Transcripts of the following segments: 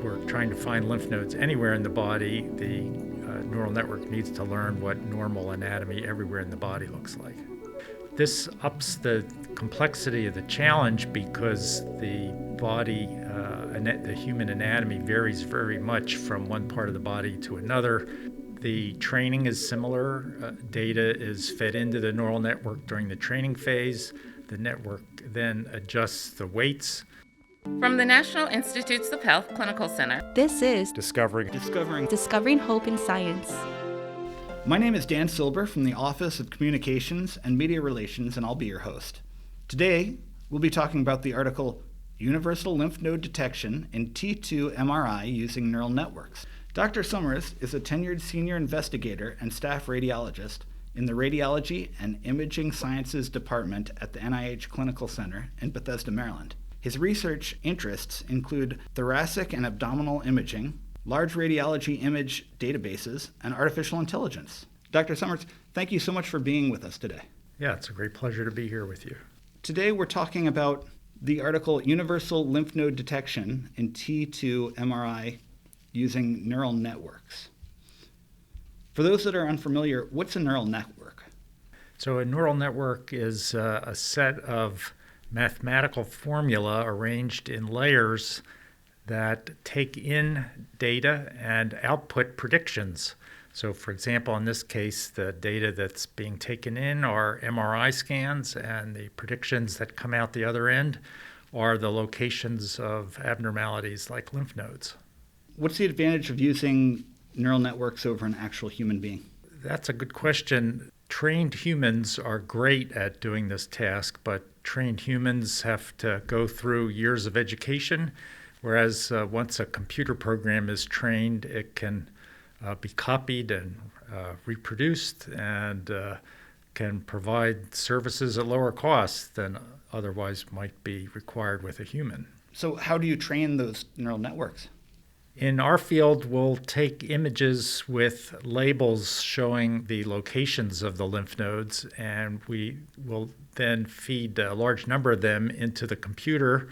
we're trying to find lymph nodes anywhere in the body, the neural network needs to learn what normal anatomy everywhere in the body looks like. This ups the complexity of the challenge because the body, the human anatomy varies very much from one part of the body to another. The training is similar. Data is fed into the neural network during the training phase. The network then adjusts the weights. From the National Institutes of Health Clinical Center, this is Discovering Hope in Science. My name is Dan Silber from the Office of Communications and Media Relations, and I'll be your host. Today, we'll be talking about the article Universal Lymph Node Detection in T2 MRI Using Neural Networks. Dr. Summers is a tenured senior investigator and staff radiologist in the Radiology and Imaging Sciences Department at the NIH Clinical Center in Bethesda, Maryland. His research interests include thoracic and abdominal imaging, large radiology image databases, and artificial intelligence. Dr. Summers, thank you so much for being with us today. Yeah, it's a great pleasure to be here with you. Today we're talking about the article Universal Lymph Node Detection in T2 MRI Using Neural Networks. For those that are unfamiliar, what's a neural network? So a neural network is a set of mathematical formula arranged in layers that take in data and output predictions. So for example, in this case, the data that's being taken in are MRI scans, and the predictions that come out the other end are the locations of abnormalities like lymph nodes. What's the advantage of using neural networks over an actual human being? That's a good question. Trained humans are great at doing this task, but trained humans have to go through years of education. Whereas once a computer program is trained, it can be copied and reproduced and can provide services at lower costs than otherwise might be required with a human. So how do you train those neural networks? In our field, we'll take images with labels showing the locations of the lymph nodes, and we will then feed a large number of them into the computer.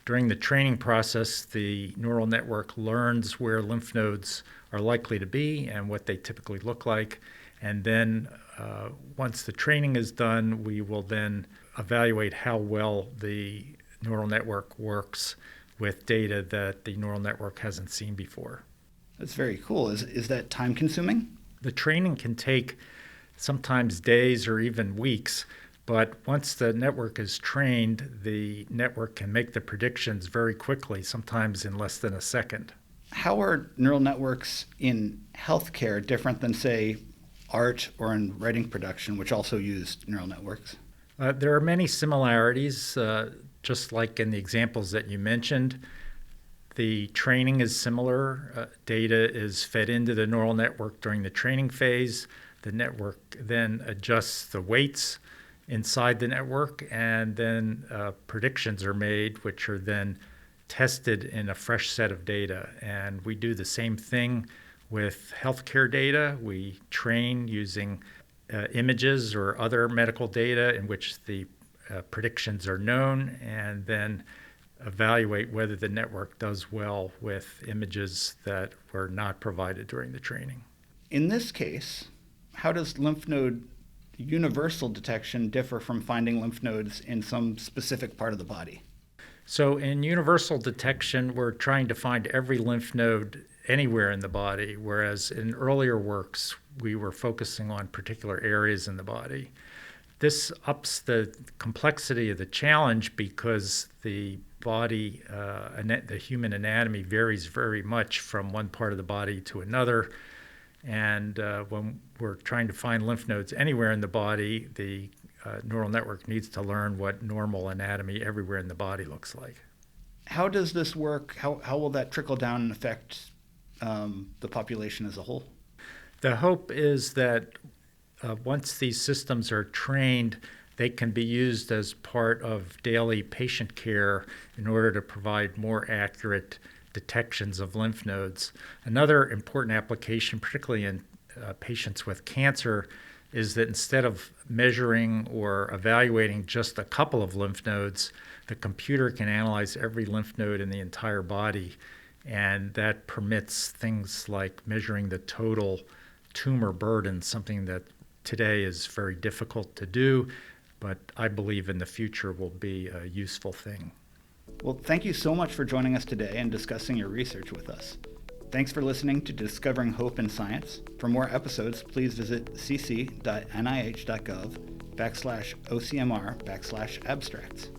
During the training process, the neural network learns where lymph nodes are likely to be and what they typically look like. And then once the training is done, we will then evaluate how well the neural network works with data that the neural network hasn't seen before. That's very cool. Is that time consuming? The training can take sometimes days or even weeks. But once the network is trained, the network can make the predictions very quickly, sometimes in less than a second. How are neural networks in healthcare different than, say, art or in writing production, which also use neural networks? There are many similarities, just like in the examples that you mentioned. The training is similar. Data is fed into the neural network during the training phase. The network then adjusts the weights inside the network, and then predictions are made, which are then tested in a fresh set of data. And we do the same thing with healthcare data. We train using images or other medical data in which the predictions are known, and then evaluate whether the network does well with images that were not provided during the training. In this case, how does lymph node universal detection differ from finding lymph nodes in some specific part of the body? So in universal detection, we're trying to find every lymph node anywhere in the body, whereas in earlier works, we were focusing on particular areas in the body. This ups the complexity of the challenge because the body, the human anatomy varies very much from one part of the body to another. And when we're trying to find lymph nodes anywhere in the body, the neural network needs to learn what normal anatomy everywhere in the body looks like. How does this work? How will that trickle down and affect the population as a whole? The hope is that once these systems are trained, they can be used as part of daily patient care in order to provide more accurate detections of lymph nodes. Another important application, particularly in patients with cancer, is that instead of measuring or evaluating just a couple of lymph nodes, the computer can analyze every lymph node in the entire body And that permits things like measuring the total tumor burden, something that today is very difficult to do, but I believe in the future will be a useful thing. Well, thank you so much for joining us today and discussing your research with us. Thanks for listening to Discovering Hope in Science. For more episodes, please visit cc.nih.gov/OCMR/abstracts.